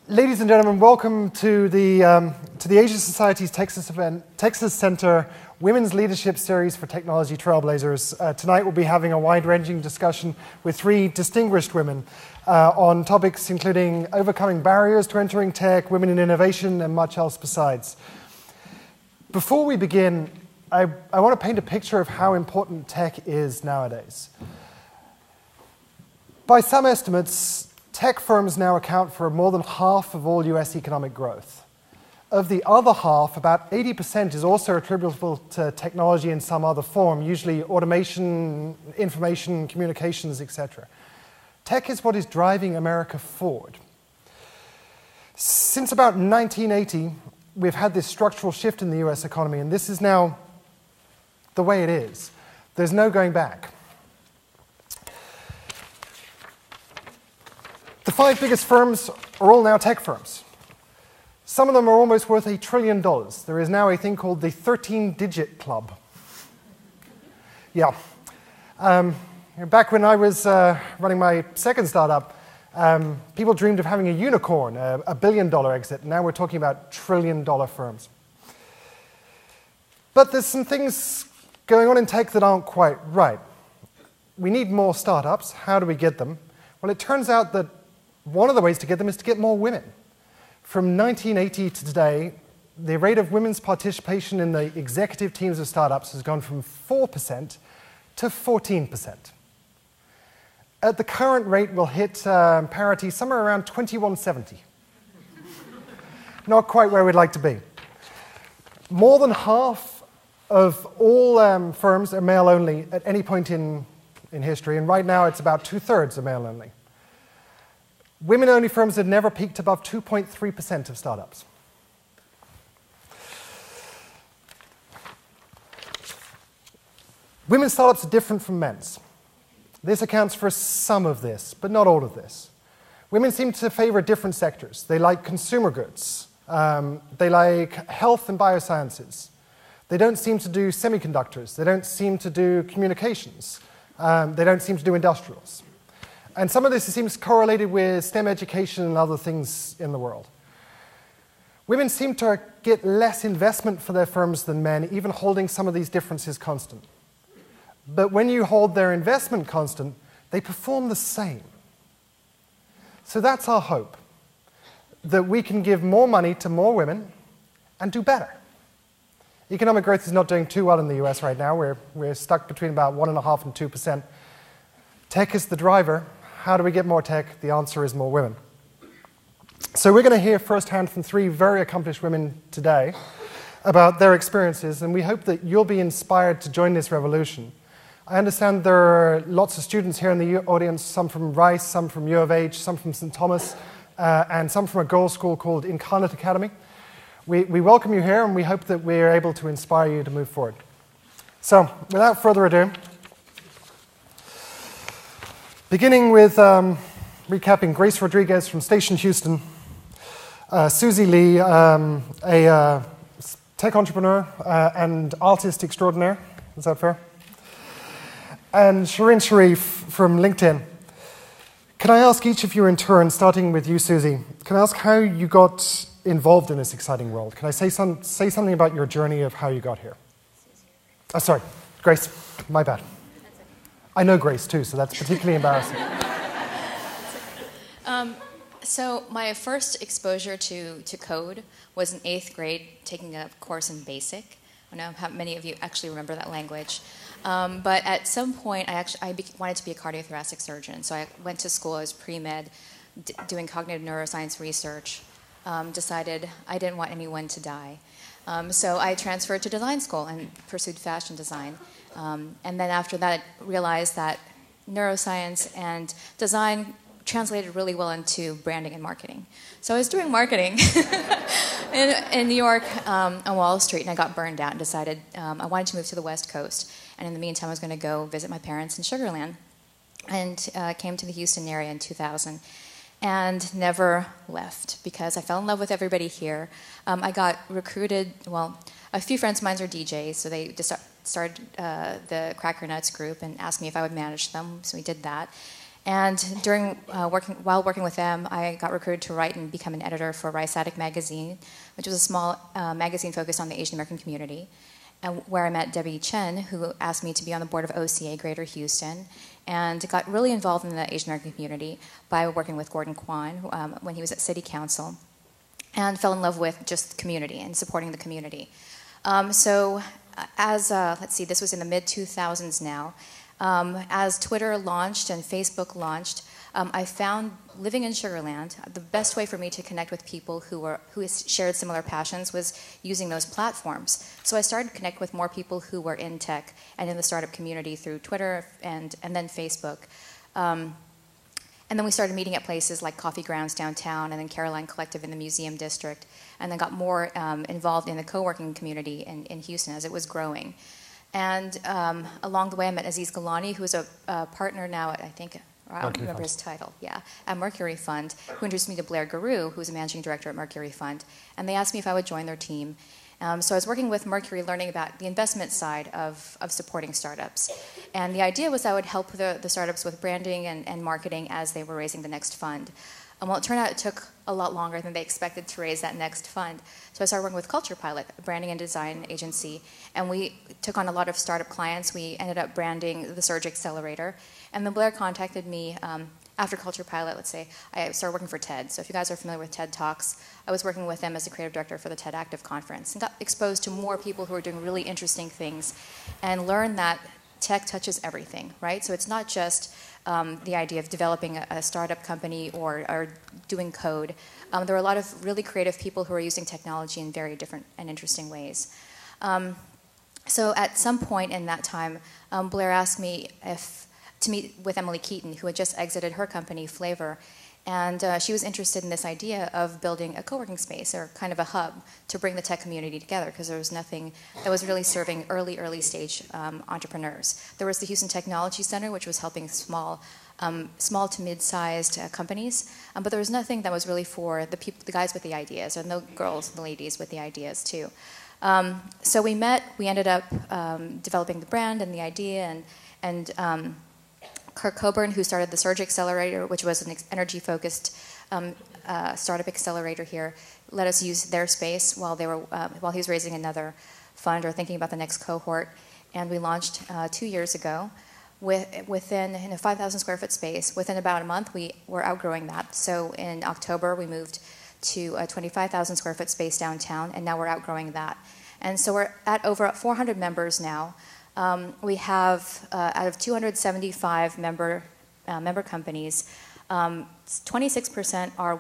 Ladies and gentlemen, welcome to the Asia Society's Texas Center Women's Leadership Series for Technology Trailblazers. Tonight we'll be having a wide-ranging discussion with three distinguished women on topics including overcoming barriers to entering tech, women in innovation, and much else besides. Before we begin, I want to paint a picture of how important tech is nowadays. By some estimates, tech firms now account for more than half of all US economic growth. Of the other half, about 80% is also attributable to technology in some other form, usually automation, information, communications, etc. Tech is what is driving America forward. Since about 1980, we've had this structural shift in the US economy, and this is now the way it is. There's no going back. The five biggest firms are all now tech firms. Some of them are almost worth $1 trillion. There is now a thing called the 13-digit club. Yeah. Back when I was running my second startup, people dreamed of having a unicorn, a $1 billion exit. Now we're talking about trillion-dollar firms. But there's some things going on in tech that aren't quite right. We need more startups. How do we get them? Well, it turns out that one of the ways to get them is to get more women. From 1980 to today, the rate of women's participation in the executive teams of startups has gone from 4% to 14%. At the current rate, we'll hit parity somewhere around 2170. Not quite where we'd like to be. More than half of all firms are male-only at any point in history, and right now it's about 2/3 are male-only. Women-only firms have never peaked above 2.3% of startups. Women's startups are different from men's. This accounts for some of this, but not all of this. Women seem to favor different sectors. They like consumer goods. They like health and biosciences. They don't seem to do semiconductors. They don't seem to do communications. They don't seem to do industrials. And some of this seems correlated with STEM education and other things in the world. Women seem to get less investment for their firms than men, even holding some of these differences constant. But when you hold their investment constant, they perform the same. So that's our hope, that we can give more money to more women and do better. Economic growth is not doing too well in the US right now. We're stuck between about 1.5% and 2%. Tech is the driver. How do we get more tech? The answer is more women. So we're going to hear firsthand from three very accomplished women today about their experiences, and we hope that you'll be inspired to join this revolution. I understand there are lots of students here in the audience, some from Rice, some from U of H, some from St. Thomas, and some from a girls' school called Incarnate Academy. We welcome you here, and we hope that we're able to inspire you to move forward. So, without further ado, beginning with recapping Grace Rodriguez from Station Houston, Susie Lee, a tech entrepreneur and artist extraordinaire, is that fair? And Shirin Sharif from LinkedIn. Can I ask each of you in turn, starting with you, Susie, can I ask how you got involved in this exciting world? Can I say something about your journey of how you got here? Oh, sorry, Grace, my bad. I know Grace too, so that's particularly embarrassing. So my first exposure to code was in 8th grade, taking a course in BASIC. I don't know how many of you actually remember that language. But at some point, I wanted to be a cardiothoracic surgeon. So I went to school as pre-med, doing cognitive neuroscience research. Decided I didn't want anyone to die. So I transferred to design school and pursued fashion design. And then after that, realized that neuroscience and design translated really well into branding and marketing. So I was doing marketing in New York on Wall Street, and I got burned out and decided I wanted to move to the West Coast. And in the meantime, I was going to go visit my parents in Sugar Land, and came to the Houston area in 2000. And never left because I fell in love with everybody here. I got recruited, well, a few friends of mine are DJs, so they just started the Cracker Nuts group and asked me if I would manage them, so we did that. And while working with them, I got recruited to write and become an editor for Rice Attic magazine, which was a small magazine focused on the Asian American community, and where I met Debbie Chen, who asked me to be on the board of OCA Greater Houston, and got really involved in the Asian American community by working with Gordon Kwan when he was at City Council, and fell in love with just the community and supporting the community. Let's see, this was in the mid-2000s now. As Twitter launched and Facebook launched, I found living in Sugar Land, the best way for me to connect with people who shared similar passions was using those platforms. So I started to connect with more people who were in tech and in the startup community through Twitter and then Facebook. And then we started meeting at places like Coffee Grounds downtown and then Caroline Collective in the Museum District, and then got more involved in the co-working community in Houston as it was growing. And along the way, I met Aziz Gilani, who is a partner now at, I think, I don't remember his title, at Mercury Fund, who introduced me to Blair Guru, who's a managing director at Mercury Fund. And they asked me if I would join their team. So I was working with Mercury, learning about the investment side of supporting startups. And the idea was I would help the startups with branding and marketing as they were raising the next fund. Well, it turned out it took a lot longer than they expected to raise that next fund. So I started working with Culture Pilot, a branding and design agency, and we took on a lot of startup clients. We ended up branding the Surge Accelerator. And then Blair contacted me after Culture Pilot, let's say. I started working for TED. So if you guys are familiar with TED Talks, I was working with them as the creative director for the TED Active Conference and got exposed to more people who are doing really interesting things and learned that tech touches everything, right? So it's not just the idea of developing a startup company or doing code. There are a lot of really creative people who are using technology in very different and interesting ways. So at some point in that time, Blair asked me to meet with Emily Keaton, who had just exited her company, Flavor. And she was interested in this idea of building a co-working space or kind of a hub to bring the tech community together, because there was nothing that was really serving early stage entrepreneurs. There was the Houston Technology Center, which was helping small to mid-sized companies, but there was nothing that was really for the guys with the ideas, or no girls and the ladies with the ideas too. So we met. We ended up developing the brand and the idea, and Kirk Coburn, who started the Surge Accelerator, which was an energy-focused startup accelerator here, let us use their space while he was raising another fund or thinking about the next cohort. And we launched 2 years ago within a 5,000 square foot space. Within about a month, we were outgrowing that. So in October, we moved to a 25,000 square foot space downtown, and now we're outgrowing that. And so we're at over 400 members now. We have, out of 275 member companies, 26% are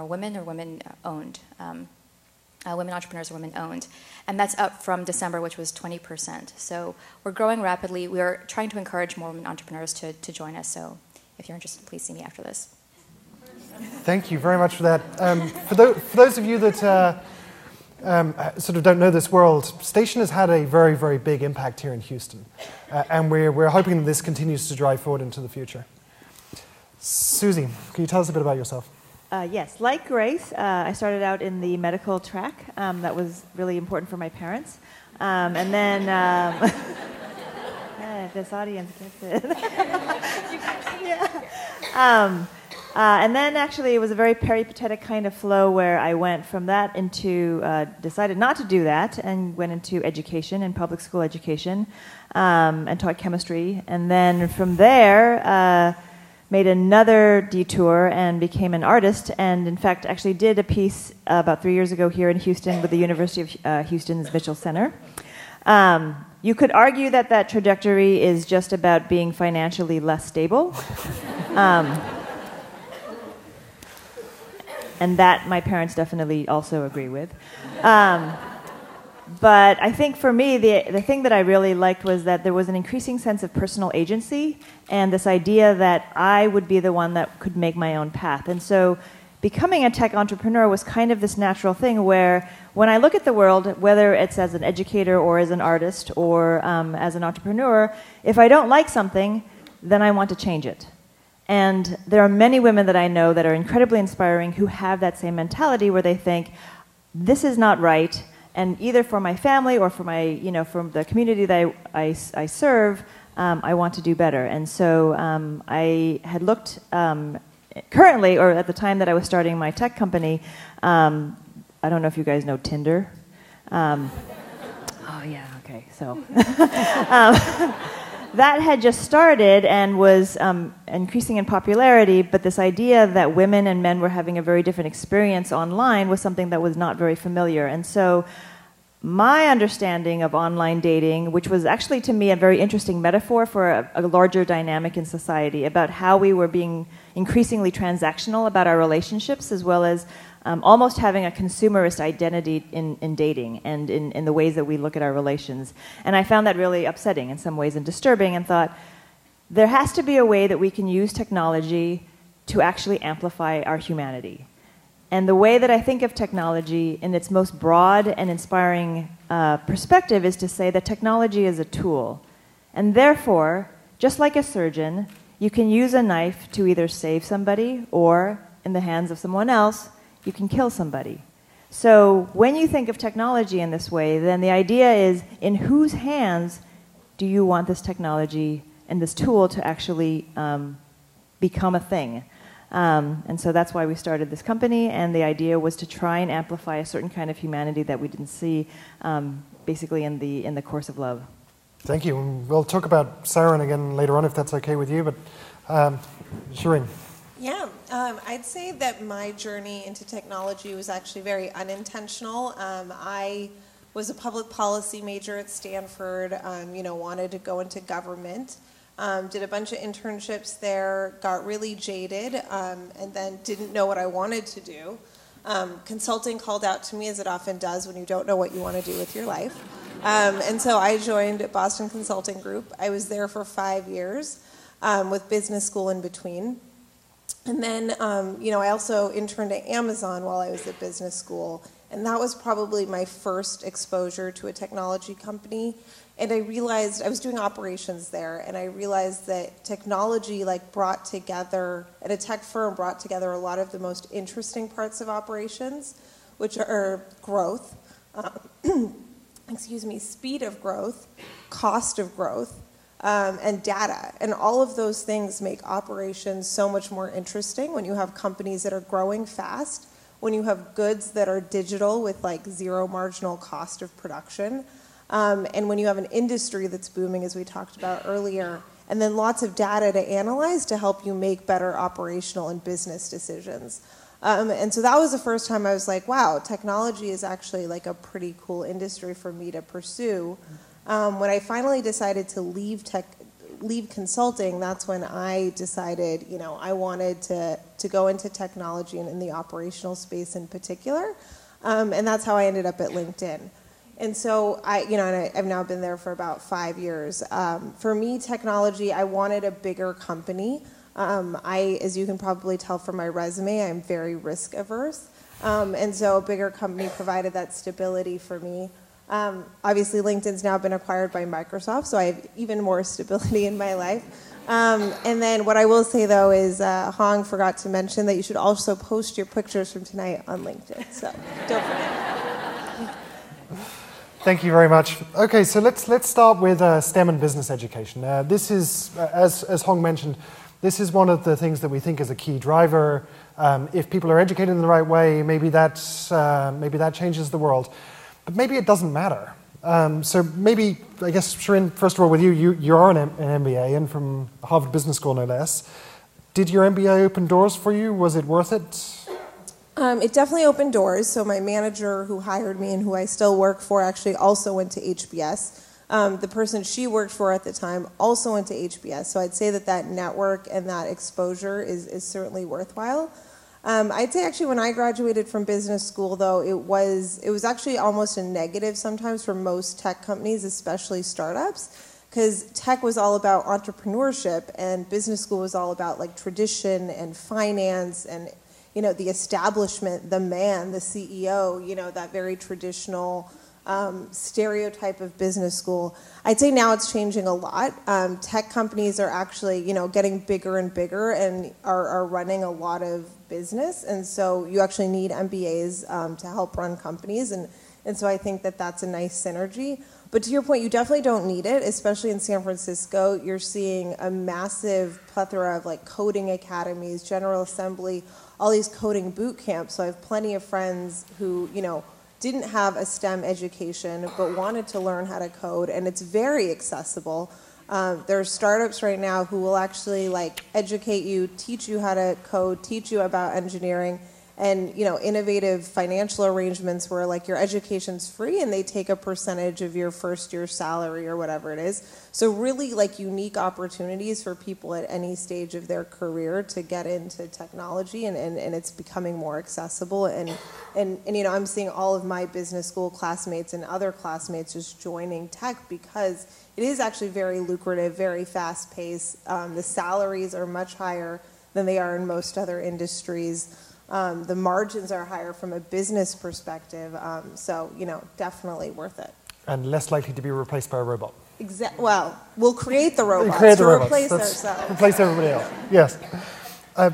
women or women-owned. Women entrepreneurs are women-owned. And that's up from December, which was 20%. So we're growing rapidly. We're trying to encourage more women entrepreneurs to join us. So if you're interested, please see me after this. Thank you very much for that. For those of you that sort of don't know this world, Station has had a very, very big impact here in Houston. And we're hoping that this continues to drive forward into the future. Susie, can you tell us a bit about yourself? Yes, like Grace, I started out in the medical track. That was really important for my parents. And then, this audience gets it. Yeah. And then actually it was a very peripatetic kind of flow where I went from that into, decided not to do that and went into education and public school education and taught chemistry. And then from there, made another detour and became an artist, and in fact actually did a piece about 3 years ago here in Houston with the University of Houston's Mitchell Center. You could argue that trajectory is just about being financially less stable. And that my parents definitely also agree with. But I think for me, the thing that I really liked was that there was an increasing sense of personal agency and this idea that I would be the one that could make my own path. And so becoming a tech entrepreneur was kind of this natural thing where when I look at the world, whether it's as an educator or as an artist or as an entrepreneur, if I don't like something, then I want to change it. And there are many women that I know that are incredibly inspiring who have that same mentality where they think, this is not right, and either for my family or for my, from the community that I serve, I want to do better. And so I had looked currently, or at the time that I was starting my tech company, I don't know if you guys know Tinder. Oh yeah, okay, so. That had just started and was increasing in popularity, but this idea that women and men were having a very different experience online was something that was not very familiar. And so my understanding of online dating, which was actually to me a very interesting metaphor for a larger dynamic in society about how we were being increasingly transactional about our relationships, as well as almost having a consumerist identity in dating and in the ways that we look at our relations. And I found that really upsetting in some ways and disturbing, and thought, there has to be a way that we can use technology to actually amplify our humanity. And the way that I think of technology in its most broad and inspiring perspective is to say that technology is a tool. And therefore, just like a surgeon, you can use a knife to either save somebody or, in the hands of someone else, you can kill somebody. So when you think of technology in this way, then the idea is, in whose hands do you want this technology and this tool to actually become a thing? And so that's why we started this company, and the idea was to try and amplify a certain kind of humanity that we didn't see basically in the course of love. Thank you. We'll talk about Siren again later on, if that's okay with you, but Shirin. Yeah, I'd say that my journey into technology was actually very unintentional. I was a public policy major at Stanford, wanted to go into government, did a bunch of internships there, got really jaded, and then didn't know what I wanted to do. Consulting called out to me, as it often does when you don't know what you want to do with your life. And so I joined Boston Consulting Group. I was there for 5 years, with business school in between. And then, I also interned at Amazon while I was at business school, and that was probably my first exposure to a technology company. And I realized, I was doing operations there, and I realized that technology brought together, at a tech firm, brought together a lot of the most interesting parts of operations, which are growth, speed of growth, cost of growth, and data. And all of those things make operations so much more interesting when you have companies that are growing fast, when you have goods that are digital with zero marginal cost of production, and when you have an industry that's booming, as we talked about earlier, and then lots of data to analyze to help you make better operational and business decisions. And so that was the first time I was like, wow, technology is actually a pretty cool industry for me to pursue. When I finally decided to leave consulting, that's when I decided, I wanted to go into technology and in the operational space in particular. And that's how I ended up at LinkedIn. And so I've now been there for about 5 years. For me, technology, I wanted a bigger company. As you can probably tell from my resume, I'm very risk averse. And so a bigger company provided that stability for me. Obviously, LinkedIn's now been acquired by Microsoft, so I have even more stability in my life. And then what I will say, though, is Hong forgot to mention that you should also post your pictures from tonight on LinkedIn. So don't forget. Thank you very much. Okay, so let's start with STEM and business education. This is, as Hong mentioned, this is one of the things that we think is a key driver. If people are educated in the right way, maybe that changes the world. But maybe it doesn't matter. So maybe, I guess, Shirin, first of all, with you are an MBA, and from Harvard Business School, no less. Did your MBA open doors for you? Was it worth it? It definitely opened doors. So my manager who hired me and who I still work for actually also went to HBS. The person she worked for at the time also went to HBS. So I'd say that network and that exposure is certainly worthwhile. I'd say actually when I graduated from business school, though, it was actually almost a negative sometimes for most tech companies, especially startups, because tech was all about entrepreneurship and business school was all about tradition and finance and the establishment, the man, the CEO, that very traditional stereotype of business school. I'd say now it's changing a lot. Tech companies are actually, getting bigger and bigger and are running a lot of business. And so you actually need MBAs to help run companies. And so I think that that's a nice synergy. But to your point, you definitely don't need it, especially in San Francisco. You're seeing a massive plethora of like coding academies, General Assembly, all these coding boot camps. So I have plenty of friends who, didn't have a STEM education but wanted to learn how to code, and it's very accessible. There are startups right now who will actually like educate you, teach you how to code, teach you about engineering, and innovative financial arrangements where like your education's free and they take a percentage of your first year's salary or whatever it is. So really like unique opportunities for people at any stage of their career to get into technology, and it's becoming more accessible. And I'm seeing all of my business school classmates and other classmates just joining tech because it is actually very lucrative, very fast paced. The salaries are much higher than they are in most other industries. The margins are higher from a business perspective, so definitely worth it. And less likely to be replaced by a robot. Well, we'll create the robots replace ourselves. Replace everybody else, yes.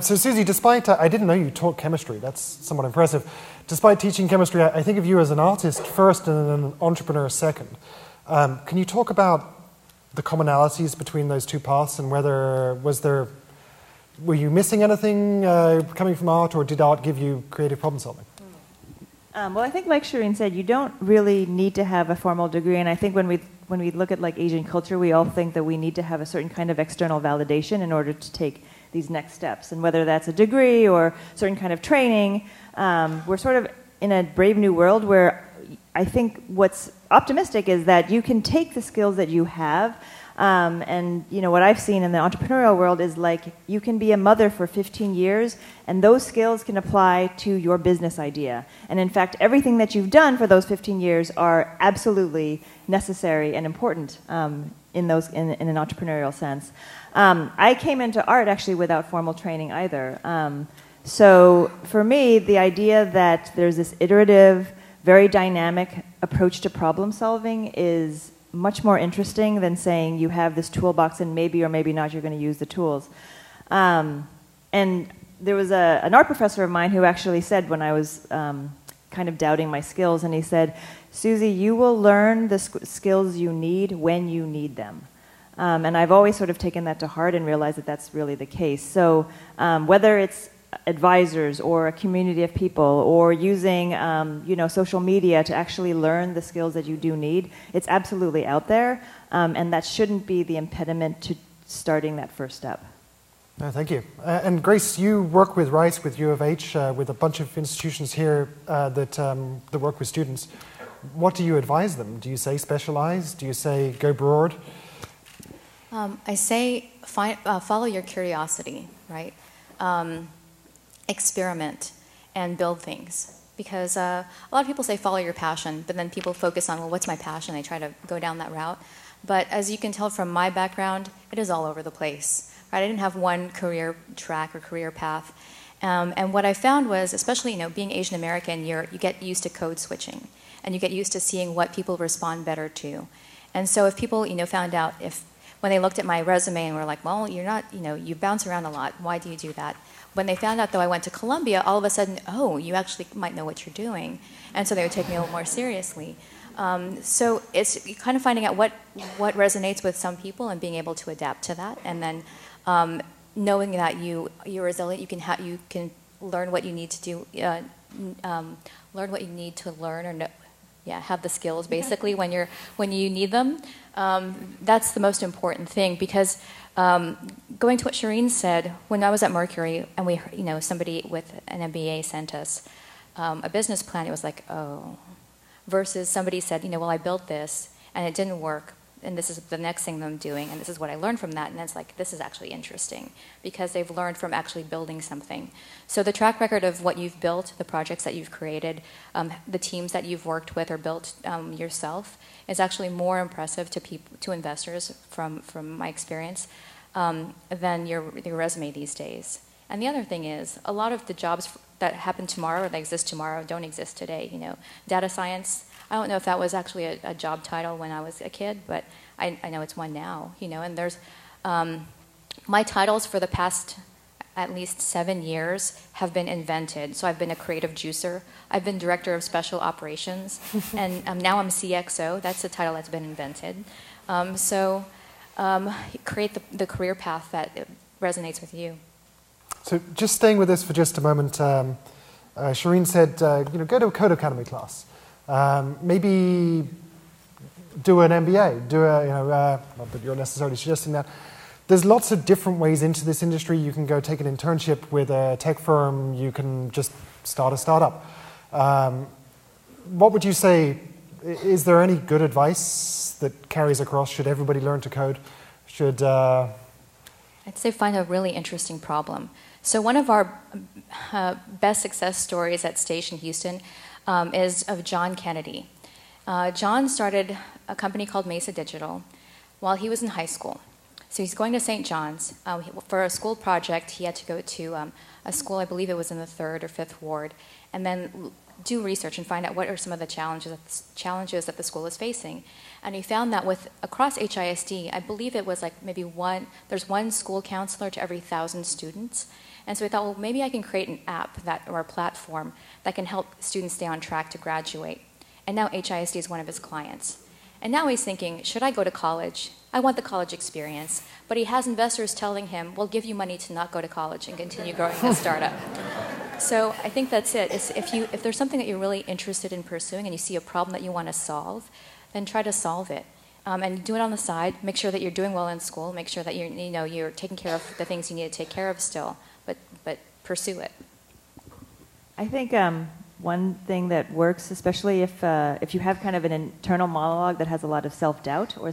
So Susie, despite, I didn't know you taught chemistry, that's somewhat impressive. Despite teaching chemistry, I think of you as an artist first and an entrepreneur second. Can you talk about the commonalities between those two paths and were you missing anything coming from art, or did art give you creative problem solving? Well, I think like Shirin said, you don't really need to have a formal degree, and I think when we look at like Asian culture, we all think that we need to have a certain kind of external validation in order to take these next steps, and whether that's a degree or certain kind of training, we're sort of in a brave new world where I think what's optimistic is that you can take the skills that you have. And what I've seen in the entrepreneurial world is like you can be a mother for 15 years and those skills can apply to your business idea. And in fact, everything that you've done for those 15 years are absolutely necessary and important in an entrepreneurial sense. I came into art actually without formal training either. So for me, the idea that there's this iterative, very dynamic approach to problem solving is much more interesting than saying you have this toolbox and maybe or maybe not you're going to use the tools. And there was an art professor of mine who actually said when I was kind of doubting my skills, and he said, Susie, you will learn the skills you need when you need them. And I've always sort of taken that to heart and realized that that's really the case. So whether it's advisors or a community of people or using social media to actually learn the skills that you do need, it's absolutely out there, and that shouldn't be the impediment to starting that first step. No, thank you. And Grace, you work with RISE, with U of H, with a bunch of institutions here that work with students. What do you advise them? Do you say specialize? Do you say go broad? I say follow your curiosity, right? Experiment and build things, because a lot of people say follow your passion, but then people focus on, well, what's my passion? They try to go down that route. But as you can tell from my background, it is all over the place, right? I didn't have one career track or career path. And what I found was, especially being Asian American, you get used to code switching, and you get used to seeing what people respond better to. And so if people found out, when they looked at my resume and were like, well, you're not, you bounce around a lot, why do you do that? When they found out, though, I went to Columbia, all of a sudden, oh, you actually might know what you're doing. And so they would take me a little more seriously. So it's kind of finding out what resonates with some people and being able to adapt to that. And then knowing that you're resilient, you can learn what you need to do, learn what you need to learn, or have the skills, basically, when you need them. That's the most important thing, because going to what Shirin said, when I was at Mercury and somebody with an MBA sent us a business plan, it was like, oh, versus somebody said, well, I built this and it didn't work, and this is the next thing I'm doing, and this is what I learned from that, and it's like, this is actually interesting, because they've learned from actually building something. So the track record of what you've built, the projects that you've created, the teams that you've worked with or built yourself is actually more impressive to investors from my experience than your resume these days. And the other thing is, a lot of the jobs that happen tomorrow or that exist tomorrow don't exist today. Data science, I don't know if that was actually a job title when I was a kid, but I know it's one now. And there's my titles for the past at least 7 years have been invented. So I've been a creative juicer. I've been director of special operations. And now I'm CXO. That's the title that's been invented. Create the career path that resonates with you. So just staying with this for just a moment, Shirin said, go to a Code Academy class. Maybe do an MBA. Not that you're necessarily suggesting that. There's lots of different ways into this industry. You can go take an internship with a tech firm. You can just start a startup. What would you say? Is there any good advice that carries across? Should everybody learn to code? I'd say find a really interesting problem. So one of our best success stories at Station Houston is of John Kennedy. John started a company called Mesa Digital while he was in high school. So he's going to St. John's. For a school project, he had to go to a school, I believe it was in the 3rd or 5th ward, and then do research and find out what are some of the challenges that the school is facing. And he found that across HISD, I believe it was like maybe there's one school counselor to every 1,000 students. And so we thought, well, maybe I can create an app or a platform that can help students stay on track to graduate. And now HISD is one of his clients. And now he's thinking, should I go to college? I want the college experience. But he has investors telling him, we'll give you money to not go to college and continue growing the startup. So I think that's it. If there's something that you're really interested in pursuing and you see a problem that you want to solve, then try to solve it. And do it on the side. Make sure that you're doing well in school. Make sure that you're taking care of the things you need to take care of still. But pursue it. I think one thing that works, especially if you have kind of an internal monologue that has a lot of self-doubt or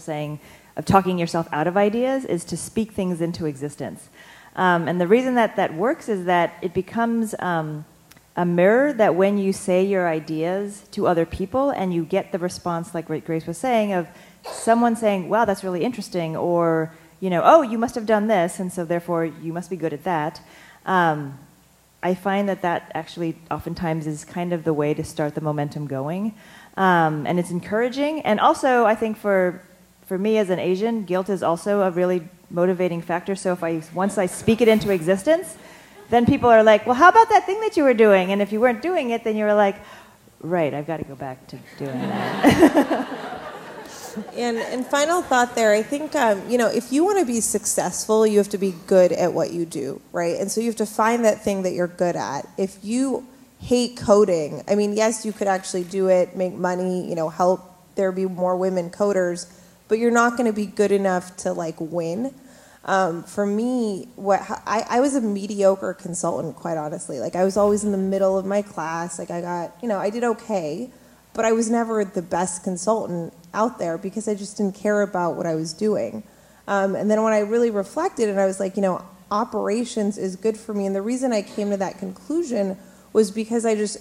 of talking yourself out of ideas, is to speak things into existence. And the reason that works is that it becomes a mirror that when you say your ideas to other people and you get the response, like Grace was saying, of someone saying, wow, that's really interesting, or, oh, you must have done this, and so therefore you must be good at that. I find that actually oftentimes is kind of the way to start the momentum going. And it's encouraging. And also, I think for me as an Asian, guilt is also a really motivating factor. So once I speak it into existence, then people are like, well, how about that thing that you were doing? And if you weren't doing it, then you were like, right, I've got to go back to doing that. And final thought there, I think, if you want to be successful, you have to be good at what you do, right? And so you have to find that thing that you're good at. If you hate coding, I mean, yes, you could actually do it, make money, help there be more women coders, but you're not going to be good enough to, win. For me, I was a mediocre consultant, quite honestly. I was always in the middle of my class. I did okay, but I was never the best consultant out there because I just didn't care about what I was doing. And then when I really reflected and I was like, operations is good for me. And the reason I came to that conclusion was because I just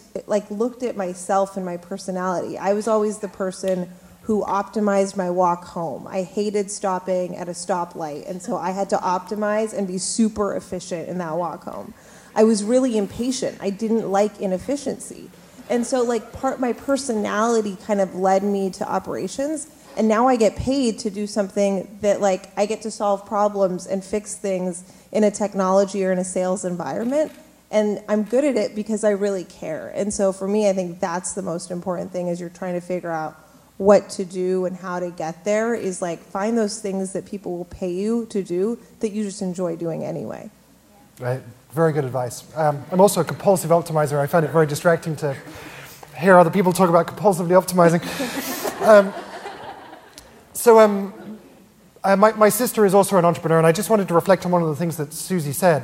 looked at myself and my personality. I was always the person who optimized my walk home. I hated stopping at a stoplight, and so I had to optimize and be super efficient in that walk home. I was really impatient. I didn't like inefficiency. And so my personality kind of led me to operations, and now I get paid to do something that I get to solve problems and fix things in a technology or in a sales environment, and I'm good at it because I really care. And so for me, I think that's the most important thing as you're trying to figure out what to do and how to get there, is find those things that people will pay you to do that you just enjoy doing anyway. Right. Very good advice. I'm also a compulsive optimizer. I find it very distracting to hear other people talk about compulsively optimizing. My sister is also an entrepreneur, and I just wanted to reflect on one of the things that Susie said,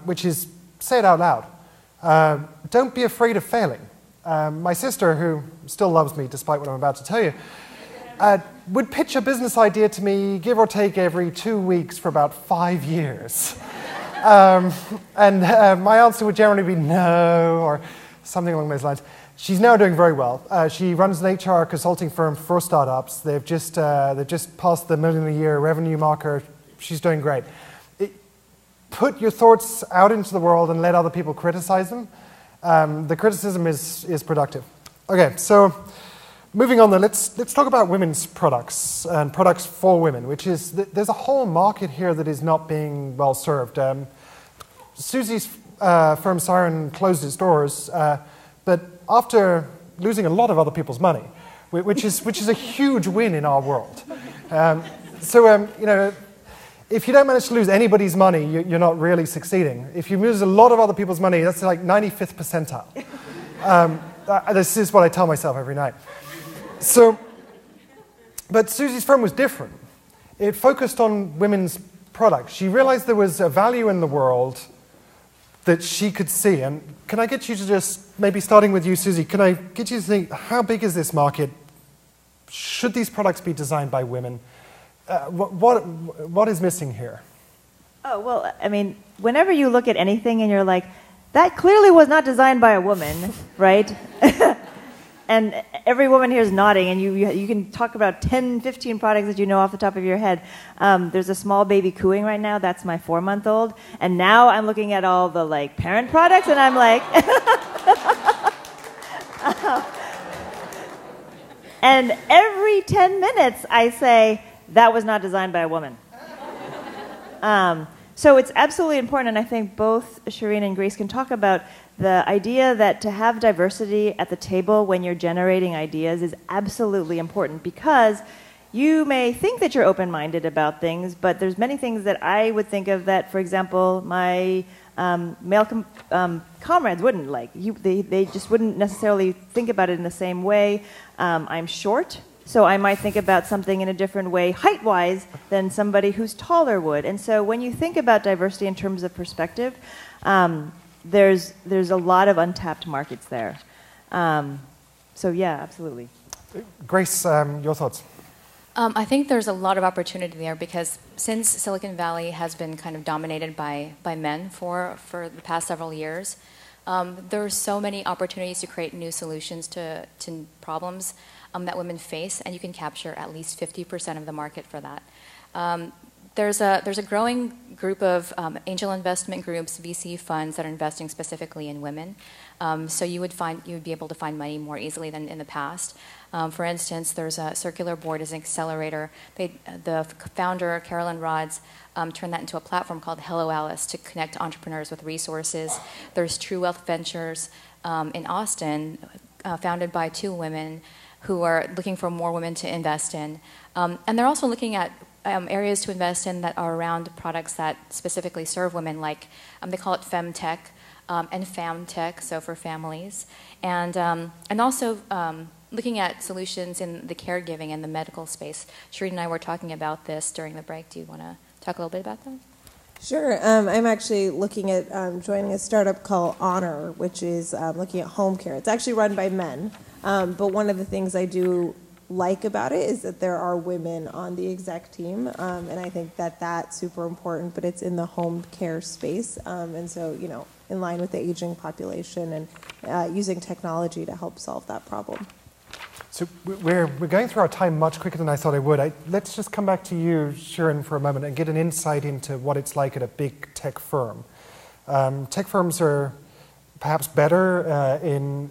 which is, say it out loud. Don't be afraid of failing. My sister, who still loves me despite what I'm about to tell you, would pitch a business idea to me, give or take, every 2 weeks for about 5 years. My answer would generally be no, or something along those lines. She's now doing very well. She runs an HR consulting firm for startups. They've just passed the $1 million a year revenue marker. She's doing great. Put your thoughts out into the world and let other people criticize them. The criticism is productive. Okay, so moving on then, let's talk about women's products and products for women, which is, there's a whole market here that is not being well served. Susie's firm Shirin closed its doors, but after losing a lot of other people's money, which is a huge win in our world. You know, if you don't manage to lose anybody's money, you're not really succeeding. If you lose a lot of other people's money, that's like 95th percentile. This is what I tell myself every night. But Susie's firm was different. It focused on women's products. She realized there was a value in the world that she could see. And can I get you to just, maybe starting with you, Susie, can I get you to think, how big is this market? Should these products be designed by women? What is missing here? Oh, well, I mean, whenever you look at anything and you're like, that clearly was not designed by a woman, right? And every woman here is nodding, and you can talk about 10, 15 products that you know off the top of your head. There's a small baby cooing right now. That's my 4-month-old. And now I'm looking at all the like parent products, and I'm like... and every 10 minutes I say, that was not designed by a woman. So it's absolutely important, and I think both Shirin and Grace can talk about the idea that to have diversity at the table when you're generating ideas is absolutely important, because you may think that you're open-minded about things, but there's many things that I would think of that, for example, my male comrades wouldn't like. They just wouldn't necessarily think about it in the same way. I'm short, so I might think about something in a different way height-wise than somebody who's taller would. And so when you think about diversity in terms of perspective, there's a lot of untapped markets there. So yeah, absolutely. Grace, your thoughts? I think there's a lot of opportunity there, because since Silicon Valley has been kind of dominated by men for the past several years, there are so many opportunities to create new solutions to problems that women face, and you can capture at least 50% of the market for that. There's a growing group of angel investment groups, VC funds that are investing specifically in women. So you would be able to find money more easily than in the past. For instance, there's a Circular Board as an accelerator. The founder, Carolyn Rods, turned that into a platform called Hello Alice to connect entrepreneurs with resources. There's True Wealth Ventures in Austin, founded by 2 women who are looking for more women to invest in. And they're also looking at areas to invest in that are around products that specifically serve women, like they call it femtech and famtech, so for families, and also looking at solutions in the caregiving and the medical space. Shirin and I were talking about this during the break. Do you want to talk a little bit about that? Sure. I'm actually looking at joining a startup called Honor, which is looking at home care. It's actually run by men, but one of the things I do like about it is that there are women on the exec team, and I think that that's super important, but it's in the home care space, and so, you know, in line with the aging population and using technology to help solve that problem. So we're going through our time much quicker than I thought I would. Let's just come back to you, Shirin, for a moment and get an insight into what it's like at a big tech firm. Tech firms are perhaps better in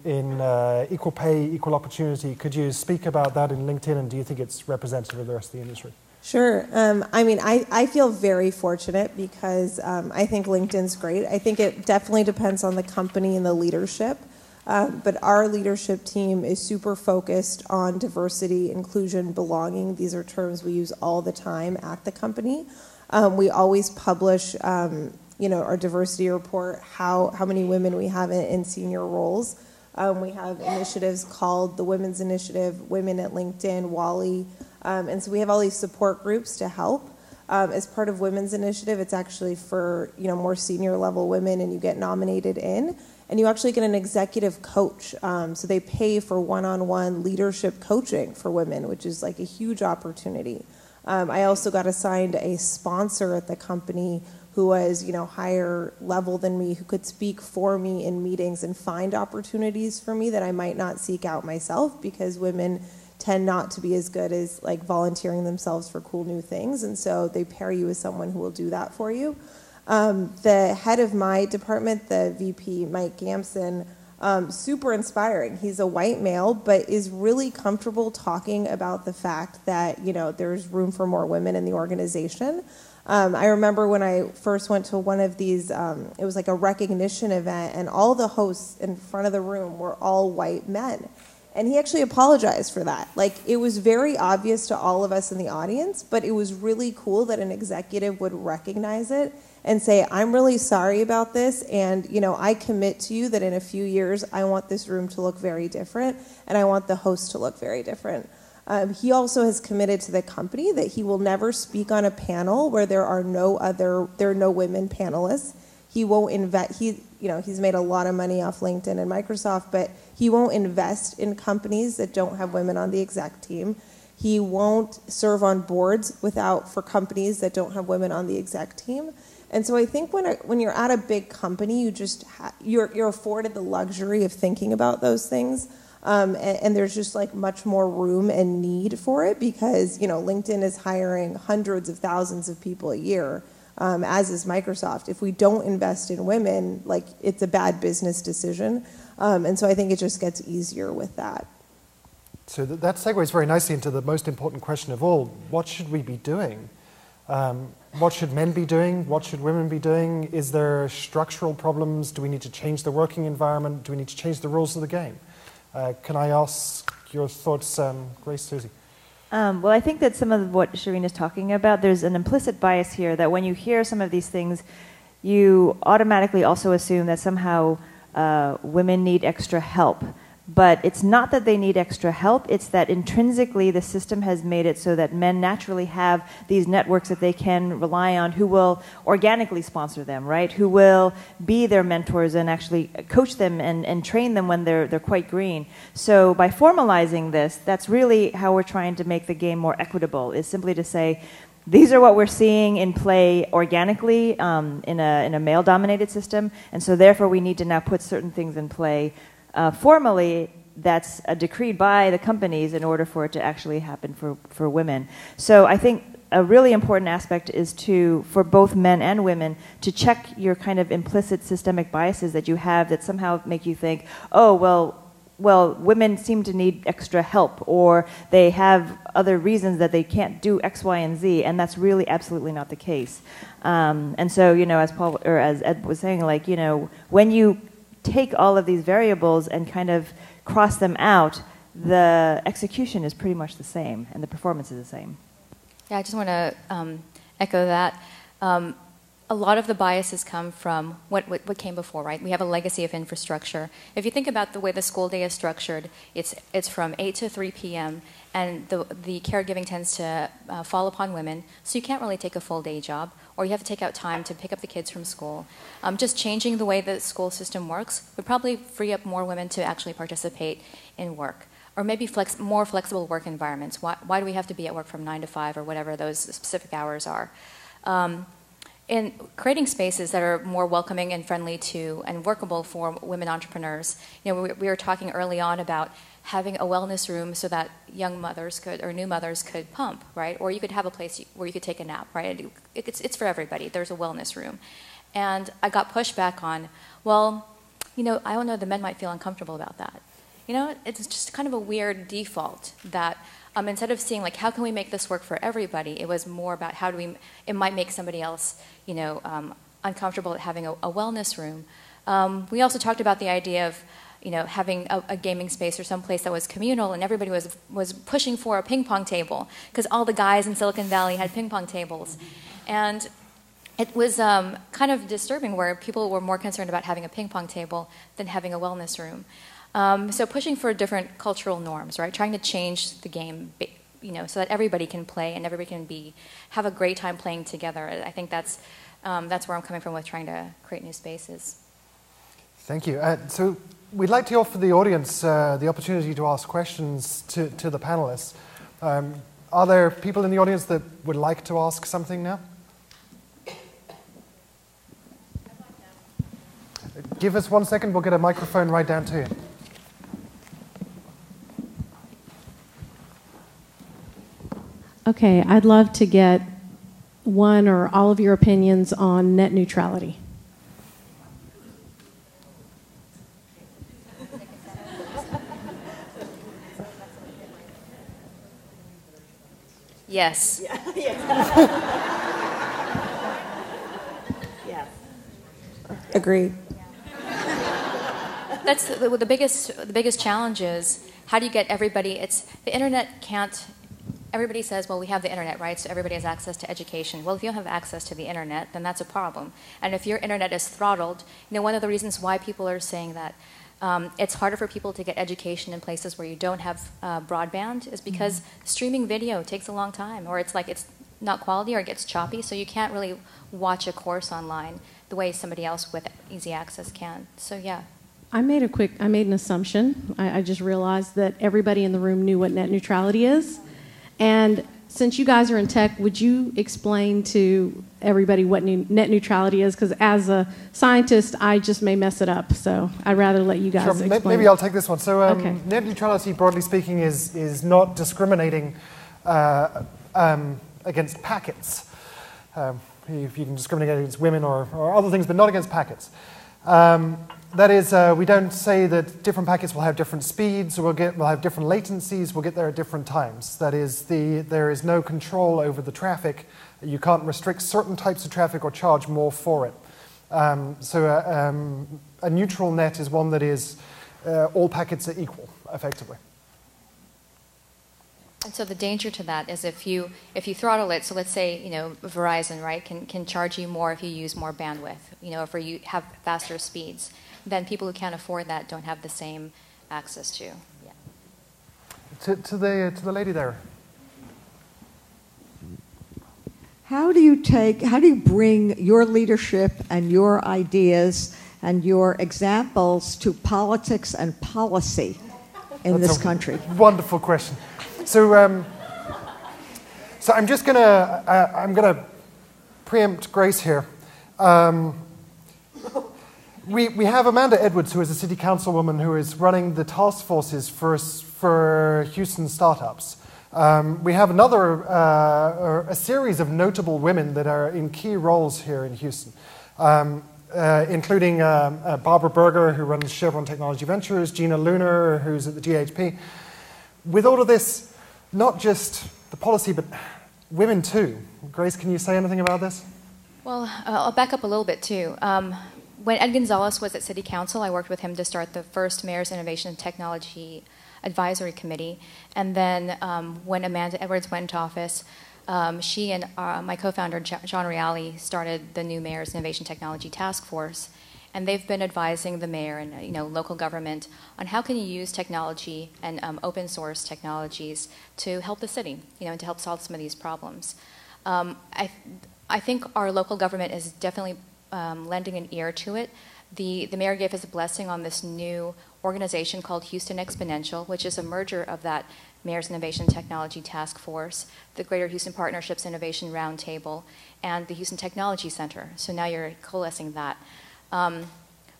equal pay, equal opportunity. Could you speak about that in LinkedIn, and do you think it's representative of the rest of the industry? Sure. I mean, I feel very fortunate because I think LinkedIn's great. I think it definitely depends on the company and the leadership. But our leadership team is super focused on diversity, inclusion, belonging. These are terms we use all the time at the company. We always publish our diversity report, how many women we have in senior roles. We have initiatives called the Women's Initiative, Women at LinkedIn, Wally, and so we have all these support groups to help. As part of Women's Initiative, it's actually for more senior level women, and you get nominated in, and you actually get an executive coach. So they pay for one-on-one leadership coaching for women, which is like a huge opportunity. I also got assigned a sponsor at the company who was, higher level than me, who could speak for me in meetings and find opportunities for me that I might not seek out myself, because women tend not to be as good as like volunteering themselves for cool new things, and so they pair you with someone who will do that for you. The head of my department, the VP, Mike Gamson, super inspiring. He's a white male, but is really comfortable talking about the fact that there's room for more women in the organization. I remember when I first went to one of these, it was like a recognition event, and all the hosts in front of the room were all white men. And he actually apologized for that. Like, it was very obvious to all of us in the audience, but it was really cool that an executive would recognize it and say, I'm really sorry about this, and I commit to you that in a few years, I want this room to look very different, and I want the host to look very different. He also has committed to the company that he will never speak on a panel where there are no women panelists. He won't invest. He's made a lot of money off LinkedIn and Microsoft, but he won't invest in companies that don't have women on the exec team. He won't serve on boards for companies that don't have women on the exec team. And so I think when you're at a big company, you're afforded the luxury of thinking about those things. And there's just like much more room and need for it because, LinkedIn is hiring hundreds of thousands of people a year, as is Microsoft. If we don't invest in women, like, it's a bad business decision. And so I think it just gets easier with that. So that segues very nicely into the most important question of all. What should we be doing? What should men be doing? What should women be doing? Is there structural problems? Do we need to change the working environment? Do we need to change the rules of the game? Can I ask your thoughts, Grace, Susie? Well, I think that some of what Shirin is talking about, there's an implicit bias here that when you hear some of these things, you automatically also assume that somehow women need extra help. But it's not that they need extra help, it's that intrinsically the system has made it so that men naturally have these networks that they can rely on who will organically sponsor them, right? Who will be their mentors and actually coach them and train them when they're quite green. So by formalizing this, that's really how we're trying to make the game more equitable, is simply to say, these are what we're seeing in play organically in a male-dominated system, and so therefore we need to now put certain things in play formally, that's decreed by the companies in order for it to actually happen for women. So I think a really important aspect is for both men and women, to check your kind of implicit systemic biases that you have that somehow make you think, oh, well, women seem to need extra help, or they have other reasons that they can't do X, Y, and Z, and that's really absolutely not the case. And so, as Ed was saying, like, when you take all of these variables and kind of cross them out, the execution is pretty much the same and the performance is the same. Yeah, I just want to echo that. A lot of the biases come from what came before, right? We have a legacy of infrastructure. If you think about the way the school day is structured, it's from 8 to 3 p.m., and the caregiving tends to fall upon women, so you can't really take a full day job, or you have to take out time to pick up the kids from school. Just changing the way the school system works would probably free up more women to actually participate in work. Or maybe more flexible work environments. Why do we have to be at work from 9 to 5 or whatever those specific hours are? In creating spaces that are more welcoming and friendly to and workable for women entrepreneurs. We were talking early on about having a wellness room so that young mothers or new mothers could pump, right? Or you could have a place where you could take a nap, right? It's for everybody. There's a wellness room. And I got pushback on, well, I don't know, the men might feel uncomfortable about that. It's just kind of a weird default that instead of seeing like how can we make this work for everybody, it was more about it might make somebody else uncomfortable at having a wellness room. We also talked about the idea of having a gaming space or some place that was communal, and everybody was pushing for a ping pong table because all the guys in Silicon Valley had ping pong tables, and it was kind of disturbing where people were more concerned about having a ping pong table than having a wellness room. So pushing for different cultural norms, right? Trying to change the game, so that everybody can play and everybody can have a great time playing together. I think that's where I'm coming from with trying to create new spaces. Thank you. So we'd like to offer the audience the opportunity to ask questions to the panelists. Are there people in the audience that would like to ask something now? Give us 1 second, we'll get a microphone right down to you. Okay, I'd love to get one or all of your opinions on net neutrality. Yes. Agreed. That's the biggest challenge is how do you get everybody? The internet can't. Everybody says, well, we have the internet, right? So everybody has access to education. Well, if you don't have access to the internet, then that's a problem. And if your internet is throttled, one of the reasons why people are saying that it's harder for people to get education in places where you don't have broadband is because streaming video takes a long time, or it's not quality, or it gets choppy, so you can't really watch a course online the way somebody else with easy access can. So yeah. I made an assumption. I just realized that everybody in the room knew what net neutrality is. And since you guys are in tech, would you explain to everybody what net neutrality is? Because as a scientist, I just may mess it up. So I'd rather let you guys explain. Maybe I'll take this one. So okay. Net neutrality, broadly speaking, is not discriminating against packets. If you can discriminate against women or other things, but not against packets. That is, we don't say that different packets will have different speeds, or we'll have different latencies, we'll get there at different times. That is, there is no control over the traffic. You can't restrict certain types of traffic or charge more for it. So a neutral net is one that is all packets are equal, effectively. And so the danger to that is if you throttle it, so let's say, Verizon, right, can charge you more if you use more bandwidth, if you have faster speeds, then people who can't afford that don't have the same access to. Yeah. To the lady there. How do you bring your leadership and your ideas and your examples to politics and policy in this country? Wonderful question. So I'm just gonna preempt Grace here. We have Amanda Edwards, who is a city councilwoman who is running the task forces for Houston startups. We have a series of notable women that are in key roles here in Houston, including Barbara Berger, who runs Chevron Technology Ventures, Gina Lunar, who's at the GHP. With all of this, not just the policy, but women too. Grace, can you say anything about this? Well, I'll back up a little bit too. When Ed Gonzalez was at City Council, I worked with him to start the first Mayor's Innovation and Technology Advisory Committee. And then when Amanda Edwards went into office, she and my co-founder, John Reale, started the new Mayor's Innovation Technology Task Force. And they've been advising the mayor and local government on how can you use technology and open source technologies to help the city, and to help solve some of these problems. I think our local government is definitely lending an ear to it. The mayor gave us a blessing on this new organization called Houston Exponential, which is a merger of that Mayor's Innovation Technology Task Force, the Greater Houston Partnerships Innovation Roundtable, and the Houston Technology Center. So now you're coalescing that.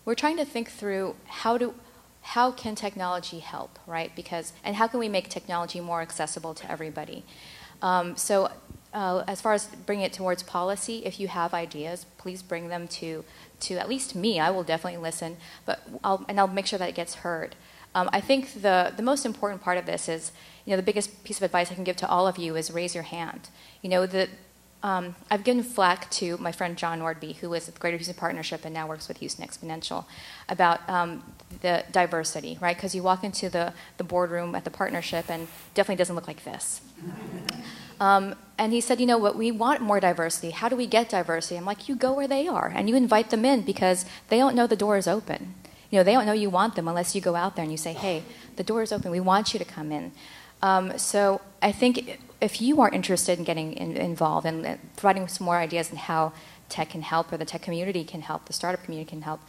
We're trying to think through how can technology help, right? And how can we make technology more accessible to everybody? As far as bringing it towards policy, if you have ideas, please bring them to at least me. I will definitely listen, but I'll make sure that it gets heard. I think the most important part of this is, the biggest piece of advice I can give to all of you is raise your hand. I've given flack to my friend John Nordby, who was at the Greater Houston Partnership and now works with Houston Exponential, about the diversity, right? Because you walk into the boardroom at the partnership and it definitely doesn't look like this. And he said, we want more diversity. How do we get diversity? I'm like, you go where they are and you invite them in because they don't know the door is open. They don't know you want them unless you go out there and you say, hey, the door is open. We want you to come in. So I think if you are interested in getting involved and providing some more ideas on how tech can help, or the tech community can help, the startup community can help,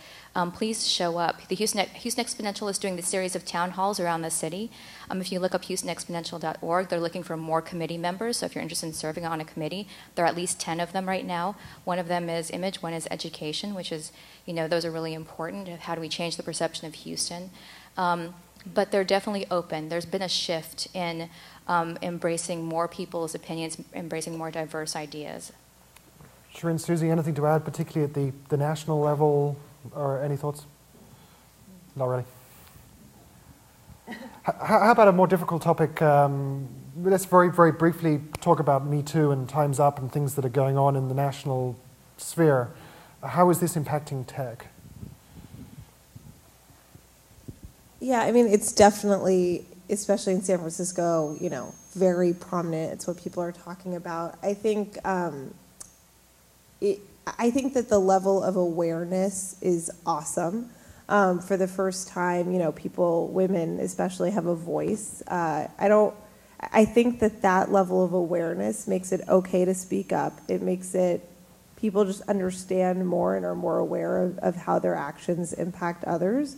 please show up. The Houston Exponential is doing this series of town halls around the city. If you look up houstonexponential.org, they're looking for more committee members. So if you're interested in serving on a committee, there are at least 10 of them right now. One of them is image, one is education, which is, those are really important. How do we change the perception of Houston? But they're definitely open. There's been a shift in embracing more people's opinions, embracing more diverse ideas. Shirin, Susie, anything to add, particularly at the national level, or any thoughts? Not really. How about a more difficult topic? Let's very, very briefly talk about Me Too and Time's Up and things that are going on in the national sphere. How is this impacting tech? Yeah, I mean, it's definitely, especially in San Francisco, you know, very prominent. It's what people are talking about. I think I think that the level of awareness is awesome. For the first time, you know, women especially, have a voice. I think that level of awareness makes it okay to speak up. It makes it, people just understand more and are more aware of how their actions impact others.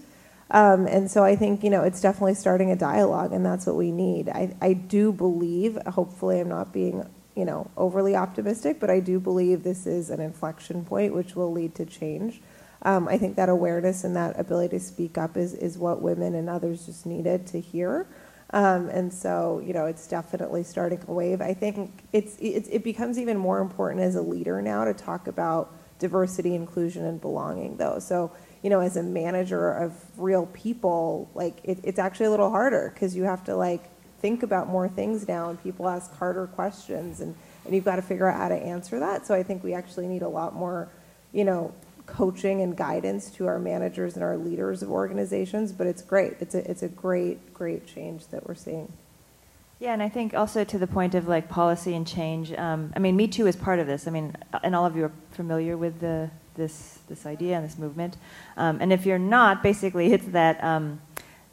And so I think, you know, it's definitely starting a dialogue, and that's what we need. I do believe, hopefully I'm not being, you know, overly optimistic, but I do believe this is an inflection point which will lead to change. I think that awareness and that ability to speak up is what women and others just needed to hear. And so, you know, it's definitely starting a wave. I think it becomes even more important as a leader now to talk about diversity, inclusion, and belonging, though. So, you know, as a manager of real people, like, it's actually a little harder because you have to, like, think about more things now, and people ask harder questions, and you've got to figure out how to answer that. So I think we actually need a lot more, you know, coaching and guidance to our managers and our leaders of organizations, but it's great. It's a great change that we're seeing. Yeah, and I think also to the point of, like, policy and change, I mean, Me Too is part of this. I mean, and all of you are familiar with this idea and this movement. And if you're not, basically it's that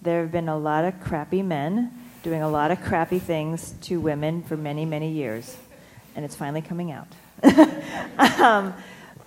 there have been a lot of crappy men doing a lot of crappy things to women for many, many years. And it's finally coming out.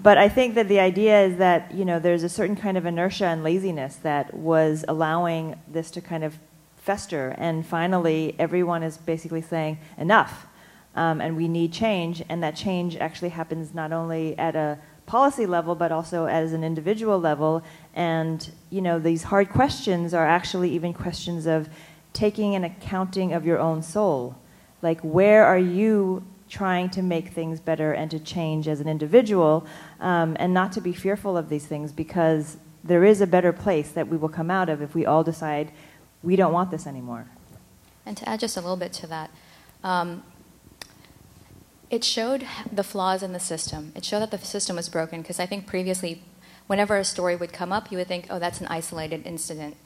But I think that the idea is that, you know, there's a certain kind of inertia and laziness that was allowing this to kind of fester. And finally, everyone is basically saying, enough. And we need change. And that change actually happens not only at a policy level, but also as an individual level. And, you know, these hard questions are actually even questions of taking an accounting of your own soul. Like, where are you trying to make things better and to change as an individual, and not to be fearful of these things, because there is a better place that we will come out of if we all decide we don't want this anymore. And to add just a little bit to that, it showed the flaws in the system. It showed that the system was broken, because I think previously, whenever a story would come up, you would think, oh, that's an isolated incident.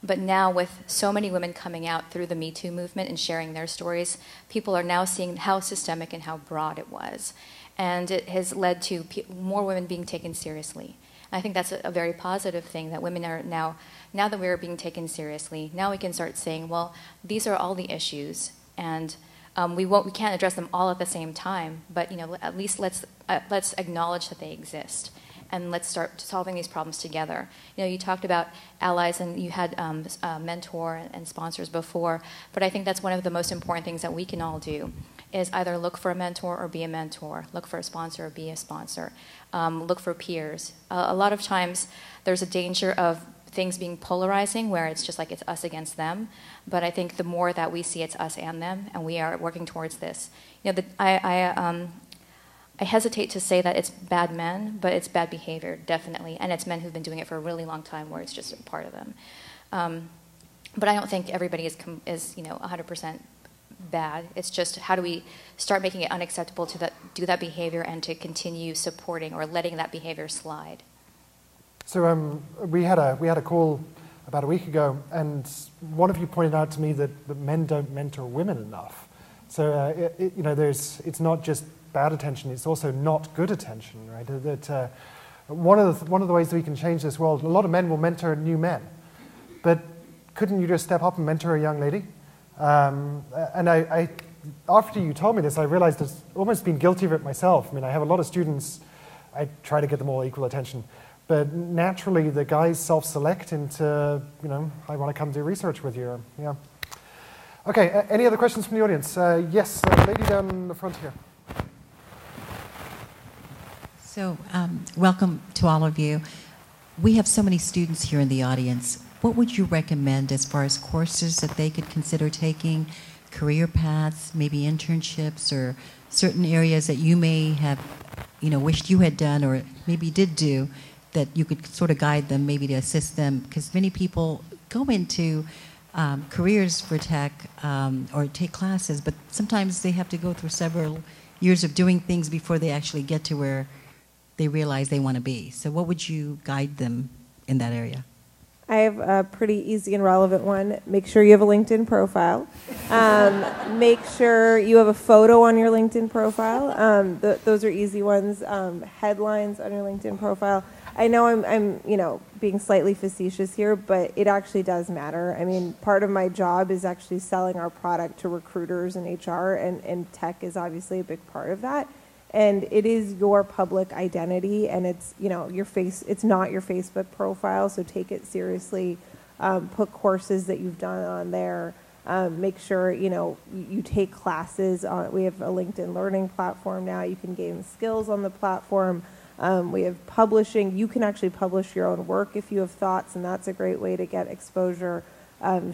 But now, with so many women coming out through the Me Too movement and sharing their stories, people are now seeing how systemic and how broad it was. And it has led to more women being taken seriously. And I think that's a very positive thing, that women are now that we are being taken seriously, now we can start saying, well, these are all the issues, and we can't address them all at the same time, but, you know, at least let's acknowledge that they exist. And let's start solving these problems together. You know, you talked about allies, and you had mentor and sponsors before, but I think that's one of the most important things that we can all do, is either look for a mentor or be a mentor, look for a sponsor or be a sponsor, look for peers. A lot of times there's a danger of things being polarizing, where it's just like it's us against them, but I think the more that we see it's us and them, and we are working towards this. You know, I hesitate to say that it's bad men, but it's bad behavior, definitely. And it's men who've been doing it for a really long time, where it's just a part of them. But I don't think everybody is you know, 100% bad. It's just, how do we start making it unacceptable to do that behavior and to continue supporting or letting that behavior slide? So we had a call about a week ago, and one of you pointed out to me that men don't mentor women enough. So you know, it's not just bad attention, it's also not good attention, right? That one of the ways that we can change this world, a lot of men will mentor new men, but couldn't you just step up and mentor a young lady? And I after you told me this, I realized I've almost been guilty of it myself. I mean, I have a lot of students, I try to get them all equal attention, but naturally the guys self-select into, you know, I want to come do research with you, yeah. Okay, any other questions from the audience? Yes, lady down the front here. So, welcome to all of you. We have so many students here in the audience. What would you recommend as far as courses that they could consider taking, career paths, maybe internships, or certain areas that you may have, you know, wished you had done or maybe did do, that you could sort of guide them, maybe to assist them? Because many people go into careers for tech or take classes, but sometimes they have to go through several years of doing things before they actually get to where they realize they want to be. So what would you guide them in that area? I have a pretty easy and relevant one. Make sure you have a LinkedIn profile. Make sure you have a photo on your LinkedIn profile. Those are easy ones. Headlines on your LinkedIn profile. I know I'm being slightly facetious here, but it actually does matter. I mean, part of my job is actually selling our product to recruiters and HR, and tech is obviously a big part of that. And it is your public identity, and it's it's not your Facebook profile, so take it seriously. Put courses that you've done on there. Make sure you take classes on. We have a LinkedIn learning platform now. You can gain skills on the platform. We have publishing. You can actually publish your own work if you have thoughts, and that's a great way to get exposure.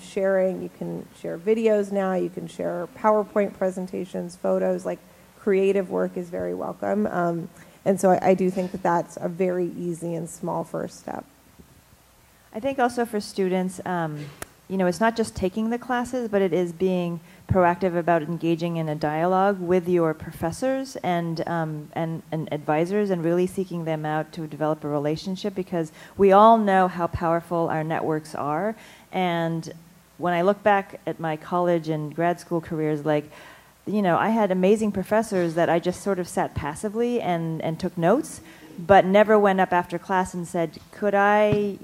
Sharing. You can share videos now. You can share PowerPoint presentations, photos, creative work is very welcome. And so I do think that that's a very easy and small first step. I think also for students, it's not just taking the classes, but it is being proactive about engaging in a dialogue with your professors and advisors, and really seeking them out to develop a relationship, because we all know how powerful our networks are. And when I look back at my college and grad school careers, I had amazing professors that I just sort of sat passively and took notes, but never went up after class and said, could I,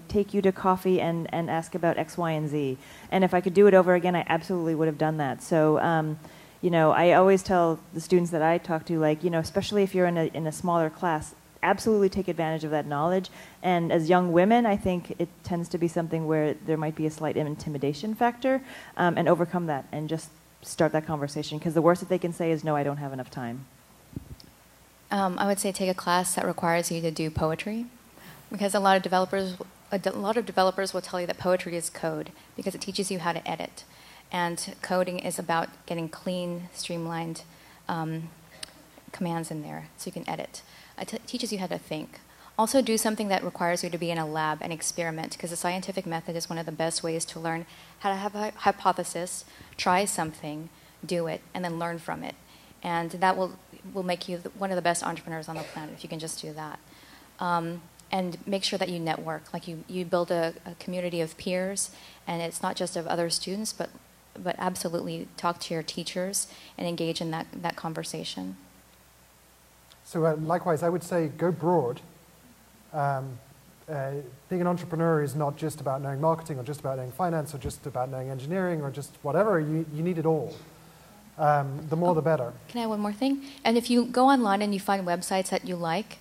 take you to coffee and ask about X, Y, and Z? And if I could do it over again, I absolutely would have done that. So, I always tell the students that I talk to, especially if you're in a smaller class, absolutely take advantage of that knowledge. And as young women, I think it tends to be something where there might be a slight intimidation factor, and overcome that and just start that conversation, because the worst that they can say is, no, I don't have enough time. I would say take a class that requires you to do poetry, because a lot of developers will tell you that poetry is code, because it teaches you how to edit, and coding is about getting clean, streamlined commands in there so you can edit. It teaches you how to think. Also, do something that requires you to be in a lab and experiment, because the scientific method is one of the best ways to learn how to have a hypothesis, try something, do it, and then learn from it. And that will make you one of the best entrepreneurs on the planet if you can just do that. And make sure that you network, you build a community of peers, and it's not just of other students, but absolutely talk to your teachers and engage in that conversation. So likewise, I would say go broad. Being an entrepreneur is not just about knowing marketing, or just about knowing finance, or just about knowing engineering, or just whatever. You need it all. The more, the better. Can I add one more thing? And if you go online and you find websites that you like,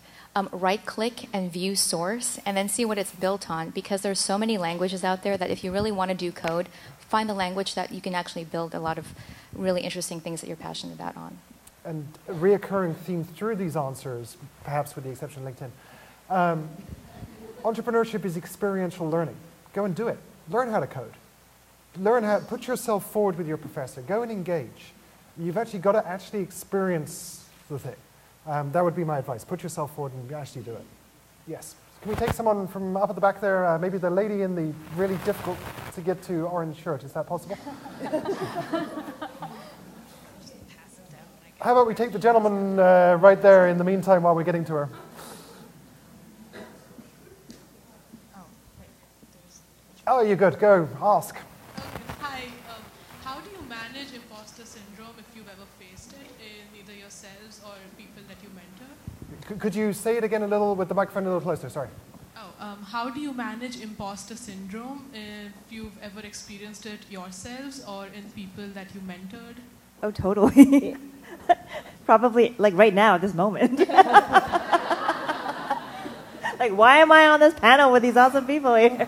right-click and view source, and then see what it's built on, because there's so many languages out there that if you really want to do code, find the language that you can actually build a lot of really interesting things that you're passionate about on. And a reoccurring theme through these answers, perhaps with the exception of LinkedIn, entrepreneurship is experiential learning. Go and do it. Learn how to code. Learn how to put yourself forward with your professor. Go and engage. You've actually got to experience the thing. That would be my advice. Put yourself forward and actually do it. Yes. Can we take someone from up at the back there? Maybe the lady in the really difficult to get to orange shirt. Is that possible? How about we take the gentleman right there in the meantime while we're getting to her? Oh, you're good. Go. Ask. Hi. How do you manage imposter syndrome if you've ever faced it in either yourselves or people that you mentor? Could you say it again a little with the microphone a little closer? Sorry. How do you manage imposter syndrome if you've ever experienced it yourselves or in people that you mentored? Oh, totally. Probably right now at this moment. Why am I on this panel with these awesome people here?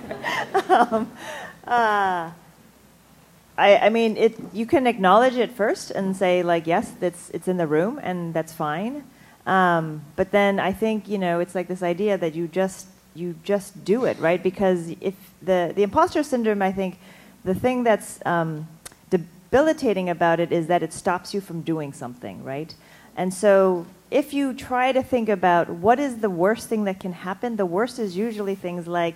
I mean, you can acknowledge it first and say, yes, it's in the room, and that's fine. But then I think, it's this idea that you just do it, right? Because if the imposter syndrome, I think, the thing that's debilitating about it is that it stops you from doing something, right? And so if you try to think about what is the worst thing that can happen, the worst is usually things like,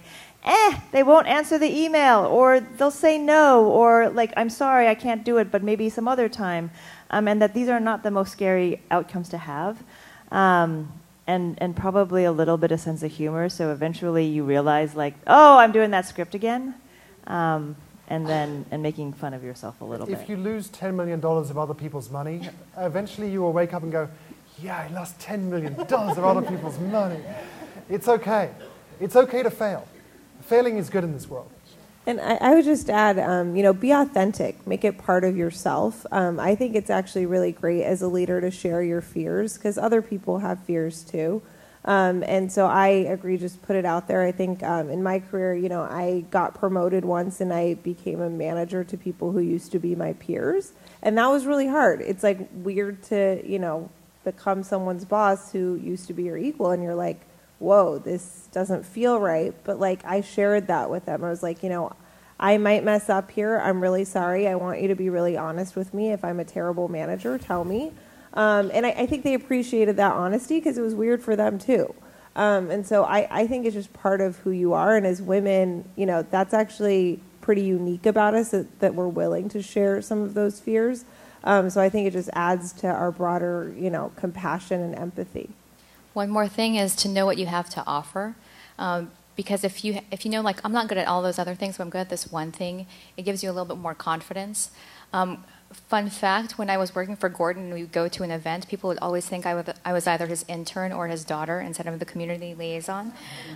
they won't answer the email, or they'll say no, or I'm sorry, I can't do it, but maybe some other time. And that these are not the most scary outcomes to have. And and probably a little bit of sense of humor. So eventually you realize, like, oh, I'm doing that script again, and making fun of yourself a little bit. If you lose $10 million of other people's money, eventually you will wake up and go, yeah, I lost $10 million of other people's money. It's okay. It's okay to fail. Failing is good in this world. And I would just add, be authentic. Make it part of yourself. I think it's actually really great as a leader to share your fears, because other people have fears too. And so I agree, just put it out there. I think in my career, I got promoted once and I became a manager to people who used to be my peers. And that was really hard. It's like weird to, become someone's boss who used to be your equal, and you're like, whoa, this doesn't feel right. But like, I shared that with them. I was like, I might mess up here. I'm really sorry. I want you to be really honest with me. If I'm a terrible manager, tell me. And I think they appreciated that honesty, because it was weird for them too. And so I think it's just part of who you are. And as women, that's actually pretty unique about us, that we're willing to share some of those fears. So I think it just adds to our broader, compassion and empathy. One more thing is to know what you have to offer. Because if you know, like, I'm not good at all those other things, but I'm good at this one thing, it gives you a little bit more confidence. Fun fact, when I was working for Gordon and we would go to an event, people would always think I was either his intern or his daughter instead of the community liaison.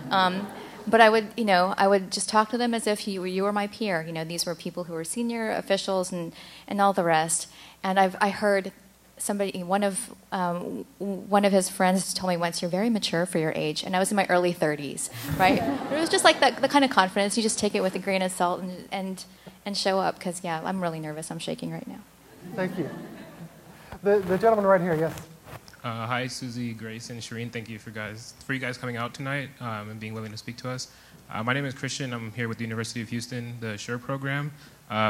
But I would just talk to them as if you were my peer. These were people who were senior officials and all the rest. And I heard one of his friends told me once, "You're very mature for your age," and I was in my early 30s, right? It was just like the kind of confidence. You just take it with a grain of salt and show up, because yeah, I'm really nervous. I'm shaking right now. Thank you. The gentleman right here, yes. Hi, Susie, Grace, and Shirin. Thank you for you guys coming out tonight and being willing to speak to us. My name is Christian. I'm here with the University of Houston, the SURE program.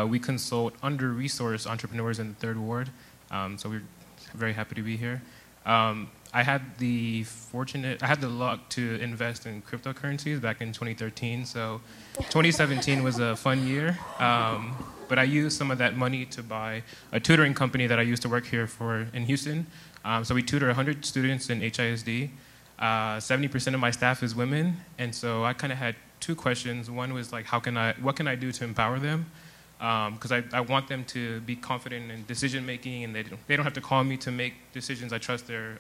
We consult under-resourced entrepreneurs in the Third Ward, so we're very happy to be here. I had the luck to invest in cryptocurrencies back in 2013, so 2017 was a fun year. But I used some of that money to buy a tutoring company that I used to work here for in Houston. So we tutor 100 students in HISD. 70% of my staff is women, and so I kind of had two questions. One was like, what can I do to empower them? Because I want them to be confident in decision making, and they don't have to call me to make decisions. I trust their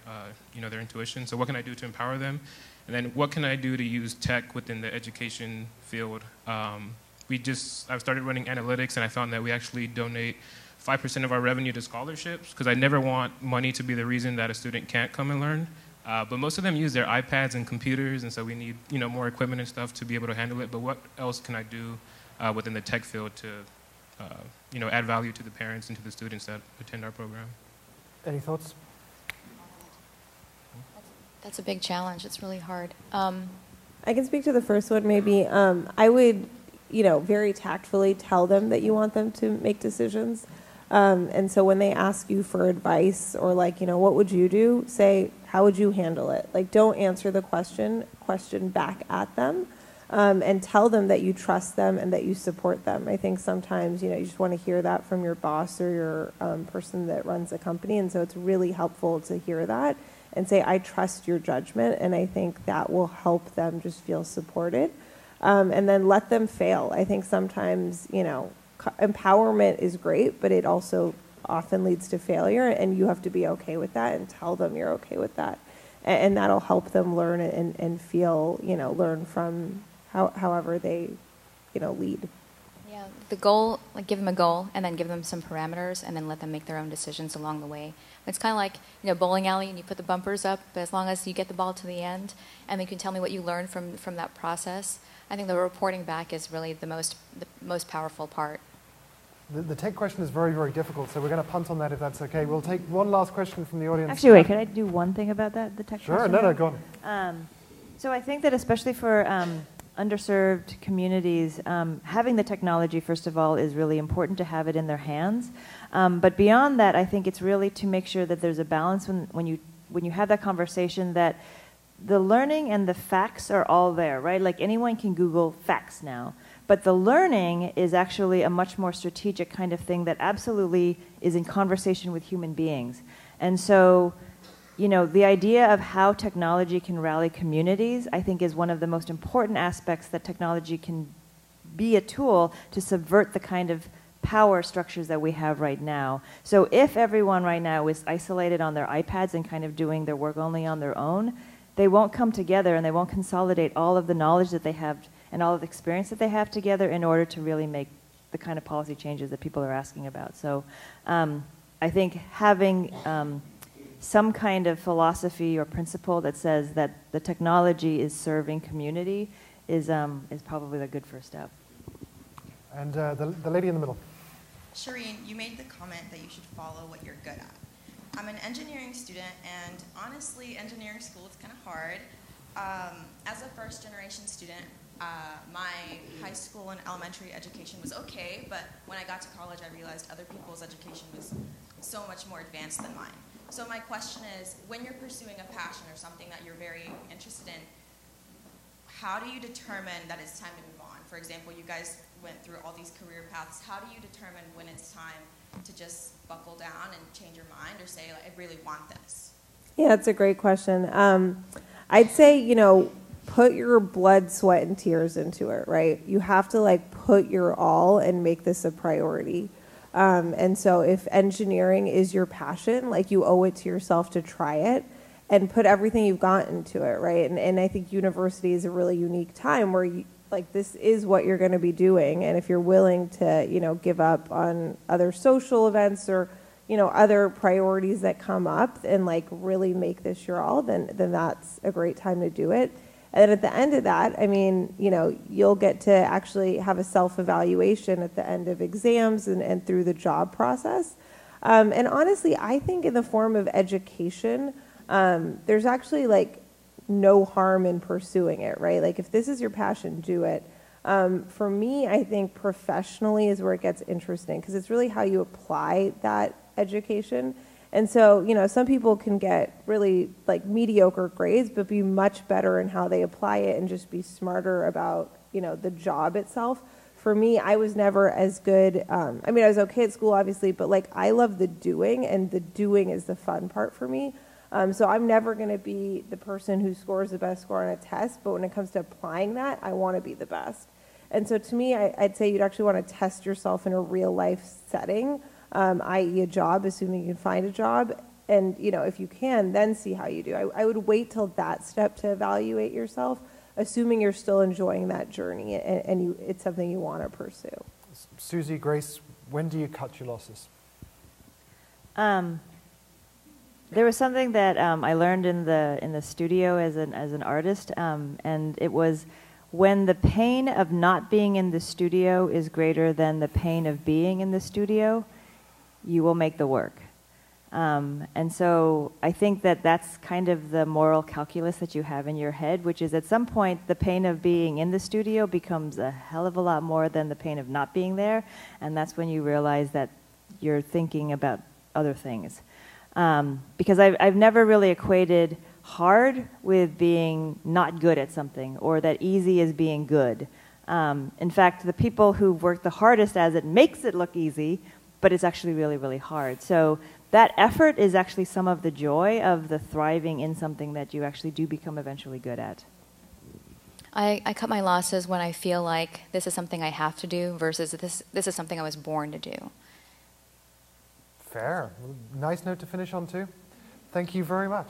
intuition. So what can I do to empower them? And then what can I do to use tech within the education field? I've started running analytics, and I found that we actually donate 5% of our revenue to scholarships, because I never want money to be the reason that a student can't come and learn. But most of them use their iPads and computers, and so we need more equipment and stuff to be able to handle it. But what else can I do within the tech field to add value to the parents and to the students that attend our program? Any thoughts? That's a big challenge. It's really hard. I can speak to the first one maybe. I would, very tactfully tell them that you want them to make decisions. And so when they ask you for advice or what would you do, say, how would you handle it? Like, don't answer the question back at them. And tell them that you trust them and that you support them. I think sometimes, you just want to hear that from your boss or your person that runs a company. And so it's really helpful to hear that and say, I trust your judgment. And I think that will help them just feel supported. And then let them fail. I think sometimes, empowerment is great, but it also often leads to failure. And you have to be okay with that and tell them you're okay with that. And that'll help them learn and feel, learn from however they, lead. Yeah, the goal, give them a goal and then give them some parameters and then let them make their own decisions along the way. It's kind of like, bowling alley and you put the bumpers up, but as long as you get the ball to the end and then you can tell me what you learned from that process, I think the reporting back is really the most powerful part. The tech question is very, very difficult, so we're going to punt on that if that's okay. We'll take one last question from the audience. Actually, wait, could I do one thing about that, the tech question? Sure, no, go on. So I think that especially for underserved communities, having the technology, first of all, is really important to have it in their hands. But beyond that, I think it's really to make sure that there's a balance when you have that conversation, that the learning and the facts are all there, right? Like anyone can Google facts now. But the learning is actually a much more strategic kind of thing that absolutely is in conversation with human beings. And so you know, the idea of how technology can rally communities, I think, is one of the most important aspects that technology can be a tool to subvert the kind of power structures that we have right now. So if everyone right now is isolated on their iPads and kind of doing their work only on their own, they won't come together and they won't consolidate all of the knowledge that they have and all of the experience that they have together in order to really make the kind of policy changes that people are asking about. So I think having some kind of philosophy or principle that says that the technology is serving community is probably the good first step. And the lady in the middle. Shirin, you made the comment that you should follow what you're good at. I'm an engineering student, and honestly, engineering school is kind of hard. As a first-generation student, my high school and elementary education was okay, but when I got to college, I realized other people's education was so much more advanced than mine. So my question is, when you're pursuing a passion or something that you're very interested in, how do you determine that it's time to move on? For example, you guys went through all these career paths. How do you determine when it's time to just buckle down and change your mind or say, like, I really want this? Yeah, that's a great question. I'd say, you know, put your blood, sweat, and tears into it, right? You have to, like, put your all and make this a priority. And so if engineering is your passion, like, you owe it to yourself to try it and put everything you've got into it, right? And I think university is a really unique time where you, like, this is what you're going to be doing, and if you're willing to, you know, give up on other social events or, you know, other priorities that come up and, like, really make this your all, then that's a great time to do it. And then at the end of that, I mean, you know, you'll get to actually have a self-evaluation at the end of exams and through the job process. And honestly, I think in the form of education, there's actually, like, no harm in pursuing it, right? Like, if this is your passion, do it. For me, I think professionally is where it gets interesting, because it's really how you apply that education. And so, you know, some people can get really, like, mediocre grades, but be much better in how they apply it and just be smarter about, you know, the job itself. For me, I was never as good. I mean, I was okay at school, obviously, but, like, I love the doing, and the doing is the fun part for me. So I'm never going to be the person who scores the best score on a test, but when it comes to applying that, I want to be the best. And so to me, I'd say you'd actually want to test yourself in a real-life setting, i.e. a job, assuming you can find a job. And, you know, if you can, then see how you do. I would wait till that step to evaluate yourself, assuming you're still enjoying that journey and it's something you want to pursue. Susie, Grace, when do you cut your losses? There was something that I learned in the studio as an artist, and it was when the pain of not being in the studio is greater than the pain of being in the studio, you will make the work. And so I think that that's kind of the moral calculus that you have in your head, which is at some point the pain of being in the studio becomes a hell of a lot more than the pain of not being there, and that's when you realize that you're thinking about other things. Because I've never really equated hard with being not good at something, or that easy is being good. In fact, the people who work the hardest as it makes it look easy, but it's actually really, really hard. So that effort is actually some of the joy of the thriving in something that you actually do become eventually good at. I cut my losses when I feel like this is something I have to do versus this is something I was born to do. Fair. Nice note to finish on, too. Thank you very much.